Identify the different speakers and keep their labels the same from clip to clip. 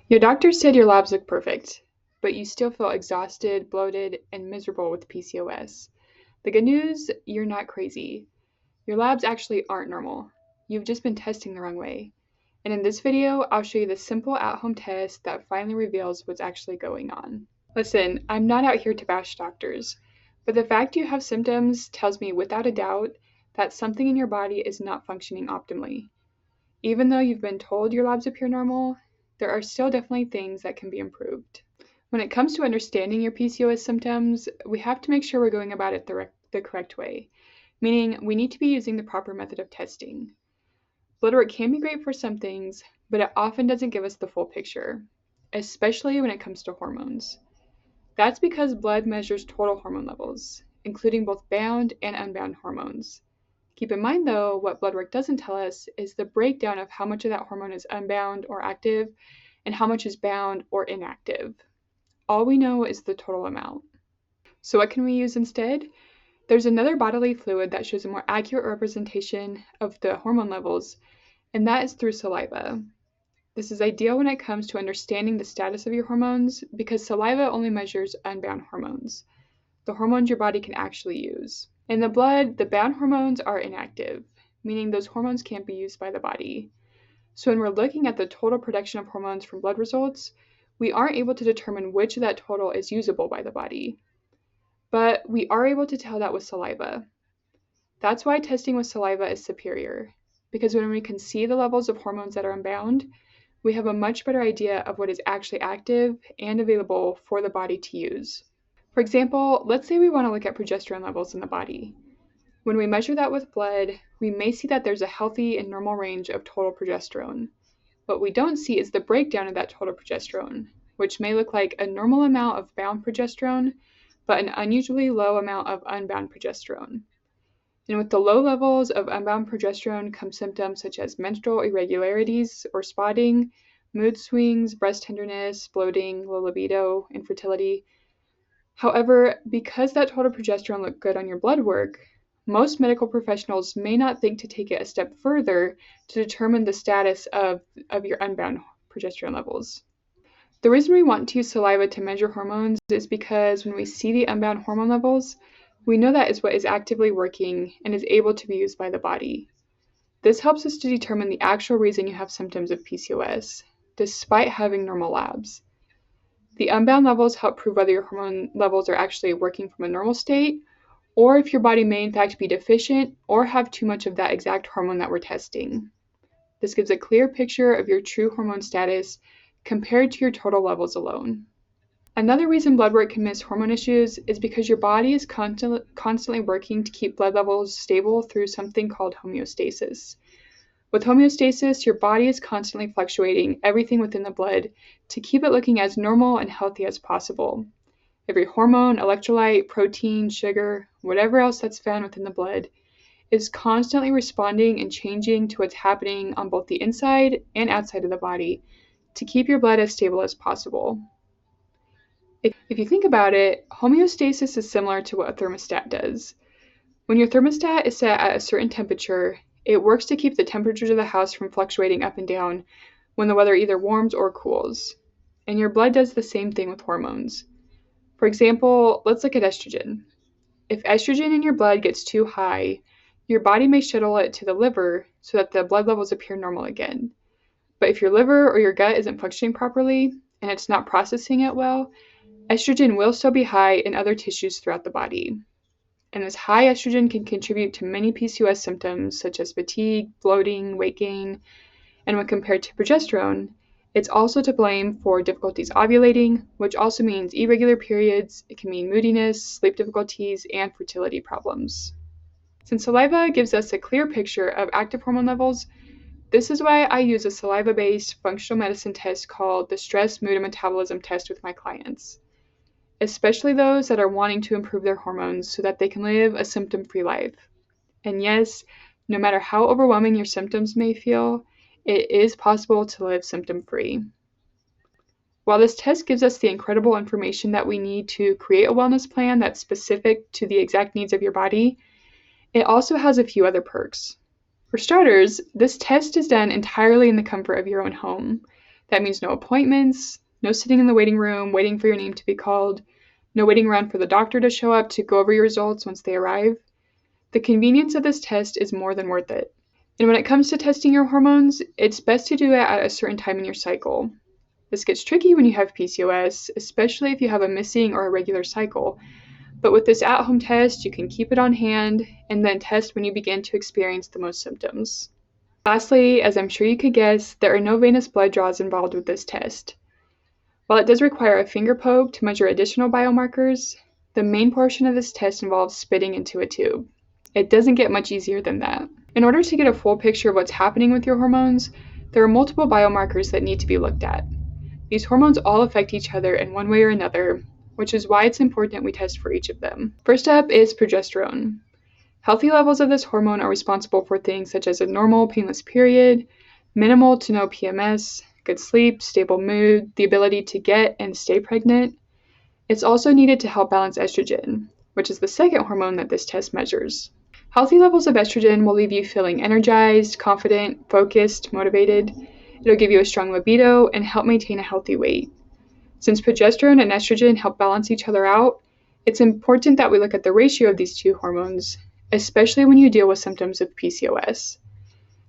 Speaker 1: Your doctor said your labs look perfect, but you still feel exhausted, bloated, and miserable with PCOS. The good news, you're not crazy. Your labs actually aren't normal. You've just been testing the wrong way. And in this video, I'll show you the simple at-home test that finally reveals what's actually going on. Listen, I'm not out here to bash doctors, but the fact you have symptoms tells me without a doubt that something in your body is not functioning optimally. Even though you've been told your labs appear normal, there are still definitely things that can be improved. When it comes to understanding your PCOS symptoms, we have to make sure we're going about it the correct way, meaning we need to be using the proper method of testing. Bloodwork can be great for some things, but it often doesn't give us the full picture, especially when it comes to hormones. That's because blood measures total hormone levels, including both bound and unbound hormones. Keep in mind, though, what bloodwork doesn't tell us is the breakdown of how much of that hormone is unbound or active and how much is bound or inactive. All we know is the total amount. So what can we use instead? There's another bodily fluid that shows a more accurate representation of the hormone levels, and that is through saliva. This is ideal when it comes to understanding the status of your hormones because saliva only measures unbound hormones, the hormones your body can actually use. In the blood, the bound hormones are inactive, meaning those hormones can't be used by the body. So when we're looking at the total production of hormones from blood results, we aren't able to determine which of that total is usable by the body. But we are able to tell that with saliva. That's why testing with saliva is superior, because when we can see the levels of hormones that are unbound, we have a much better idea of what is actually active and available for the body to use. For example, let's say we want to look at progesterone levels in the body. When we measure that with blood, we may see that there's a healthy and normal range of total progesterone. What we don't see is the breakdown of that total progesterone, which may look like a normal amount of bound progesterone, but an unusually low amount of unbound progesterone. And with the low levels of unbound progesterone come symptoms such as menstrual irregularities or spotting, mood swings, breast tenderness, bloating, low libido, infertility. However, because that total progesterone looked good on your blood work, most medical professionals may not think to take it a step further to determine the status of your unbound progesterone levels. The reason we want to use saliva to measure hormones is because when we see the unbound hormone levels, we know that is what is actively working and is able to be used by the body. This helps us to determine the actual reason you have symptoms of PCOS, despite having normal labs. The unbound levels help prove whether your hormone levels are actually working from a normal state, or if your body may in fact be deficient or have too much of that exact hormone that we're testing. This gives a clear picture of your true hormone status compared to your total levels alone. Another reason blood work can miss hormone issues is because your body is constantly working to keep blood levels stable through something called homeostasis. With homeostasis, your body is constantly fluctuating everything within the blood to keep it looking as normal and healthy as possible. Every hormone, electrolyte, protein, sugar, whatever else that's found within the blood is constantly responding and changing to what's happening on both the inside and outside of the body to keep your blood as stable as possible. If you think about it, homeostasis is similar to what a thermostat does. When your thermostat is set at a certain temperature, it works to keep the temperatures of the house from fluctuating up and down when the weather either warms or cools. And your blood does the same thing with hormones. For example, let's look at estrogen. If estrogen in your blood gets too high, your body may shuttle it to the liver so that the blood levels appear normal again. But if your liver or your gut isn't functioning properly and it's not processing it well, estrogen will still be high in other tissues throughout the body. And this high estrogen can contribute to many PCOS symptoms such as fatigue, bloating, weight gain, and when compared to progesterone, it's also to blame for difficulties ovulating, which also means irregular periods. It can mean moodiness, sleep difficulties, and fertility problems. Since saliva gives us a clear picture of active hormone levels, this is why I use a saliva-based functional medicine test called the Stress, Mood, and Metabolism test with my clients, especially those that are wanting to improve their hormones so that they can live a symptom-free life. And yes, no matter how overwhelming your symptoms may feel, it is possible to live symptom-free. While this test gives us the incredible information that we need to create a wellness plan that's specific to the exact needs of your body, it also has a few other perks. For starters, this test is done entirely in the comfort of your own home. That means no appointments, no sitting in the waiting room waiting for your name to be called, no waiting around for the doctor to show up to go over your results once they arrive. The convenience of this test is more than worth it. And when it comes to testing your hormones, it's best to do it at a certain time in your cycle. This gets tricky when you have PCOS, especially if you have a missing or irregular cycle. But with this at-home test, you can keep it on hand and then test when you begin to experience the most symptoms. Lastly, as I'm sure you could guess, there are no venous blood draws involved with this test. While it does require a finger poke to measure additional biomarkers, the main portion of this test involves spitting into a tube. It doesn't get much easier than that. In order to get a full picture of what's happening with your hormones, there are multiple biomarkers that need to be looked at. These hormones all affect each other in one way or another, which is why it's important we test for each of them. First up is progesterone. Healthy levels of this hormone are responsible for things such as a normal, painless period, minimal to no PMS, good sleep, stable mood, the ability to get and stay pregnant. It's also needed to help balance estrogen, which is the second hormone that this test measures. Healthy levels of estrogen will leave you feeling energized, confident, focused, motivated. It'll give you a strong libido and help maintain a healthy weight. Since progesterone and estrogen help balance each other out, it's important that we look at the ratio of these two hormones, especially when you deal with symptoms of PCOS.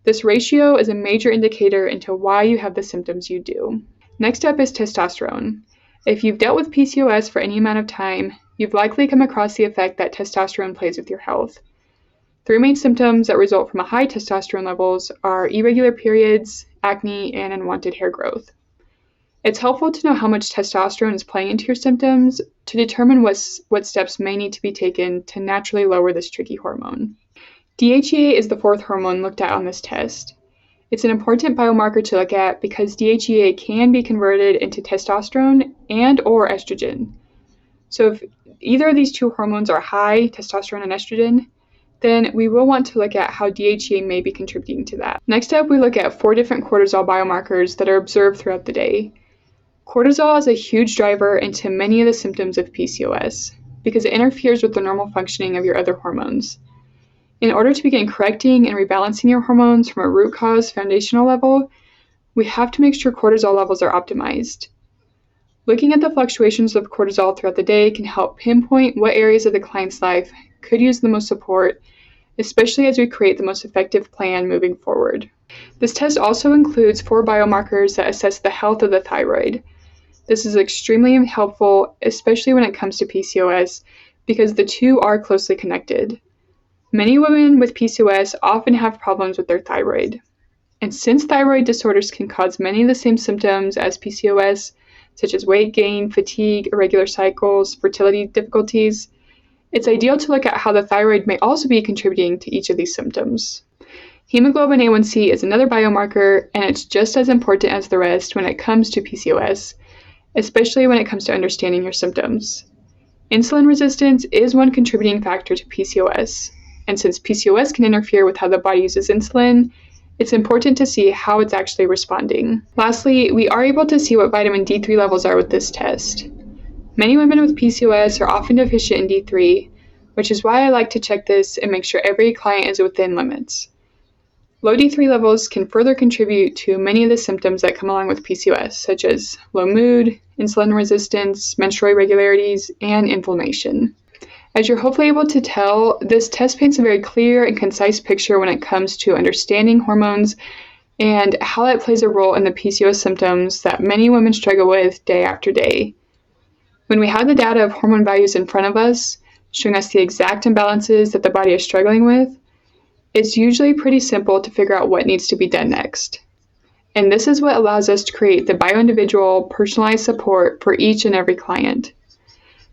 Speaker 1: This ratio is a major indicator into why you have the symptoms you do. Next up is testosterone. If you've dealt with PCOS for any amount of time, you've likely come across the effect that testosterone plays with your health. Three main symptoms that result from a high testosterone levels are irregular periods, acne, and unwanted hair growth. It's helpful to know how much testosterone is playing into your symptoms to determine what steps may need to be taken to naturally lower this tricky hormone. DHEA is the fourth hormone looked at on this test. It's an important biomarker to look at because DHEA can be converted into testosterone and or estrogen. So if either of these two hormones are high, testosterone and estrogen, then we will want to look at how DHEA may be contributing to that. Next up, we look at 4 different cortisol biomarkers that are observed throughout the day. Cortisol is a huge driver into many of the symptoms of PCOS because it interferes with the normal functioning of your other hormones. In order to begin correcting and rebalancing your hormones from a root cause foundational level, we have to make sure cortisol levels are optimized. Looking at the fluctuations of cortisol throughout the day can help pinpoint what areas of the client's life could use the most support, especially as we create the most effective plan moving forward. This test also includes 4 biomarkers that assess the health of the thyroid. This is extremely helpful, especially when it comes to PCOS, because the two are closely connected. Many women with PCOS often have problems with their thyroid. And since thyroid disorders can cause many of the same symptoms as PCOS, such as weight gain, fatigue, irregular cycles, fertility difficulties, it's ideal to look at how the thyroid may also be contributing to each of these symptoms. Hemoglobin A1C is another biomarker, and it's just as important as the rest when it comes to PCOS, especially when it comes to understanding your symptoms. Insulin resistance is one contributing factor to PCOS, and since PCOS can interfere with how the body uses insulin, it's important to see how it's actually responding. Lastly, we are able to see what vitamin D3 levels are with this test. Many women with PCOS are often deficient in D3, which is why I like to check this and make sure every client is within limits. Low D3 levels can further contribute to many of the symptoms that come along with PCOS, such as low mood, insulin resistance, menstrual irregularities, and inflammation. As you're hopefully able to tell, this test paints a very clear and concise picture when it comes to understanding hormones and how that plays a role in the PCOS symptoms that many women struggle with day after day. When we have the data of hormone values in front of us, showing us the exact imbalances that the body is struggling with, it's usually pretty simple to figure out what needs to be done next. And this is what allows us to create the bio-individual, personalized support for each and every client.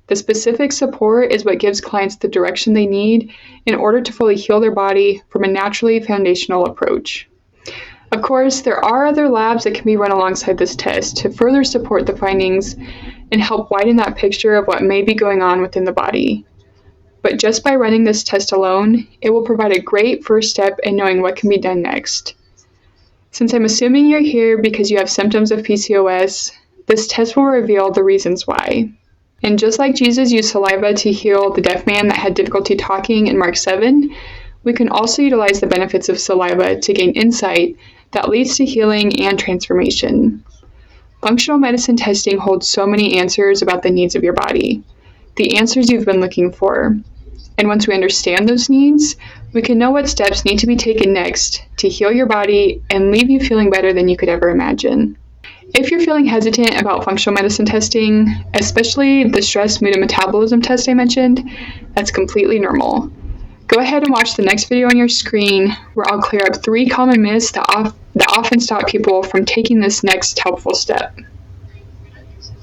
Speaker 1: The specific support is what gives clients the direction they need in order to fully heal their body from a naturally foundational approach. Of course, there are other labs that can be run alongside this test to further support the findings and help widen that picture of what may be going on within the body. But just by running this test alone, it will provide a great first step in knowing what can be done next. Since I'm assuming you're here because you have symptoms of PCOS, this test will reveal the reasons why. And just like Jesus used saliva to heal the deaf man that had difficulty talking in Mark 7, we can also utilize the benefits of saliva to gain insight that leads to healing and transformation. Functional medicine testing holds so many answers about the needs of your body, the answers you've been looking for. And once we understand those needs, we can know what steps need to be taken next to heal your body and leave you feeling better than you could ever imagine. If you're feeling hesitant about functional medicine testing, especially the stress, mood, and metabolism test I mentioned, that's completely normal. Go ahead and watch the next video on your screen where I'll clear up 3 common myths that often stop people from taking this next helpful step.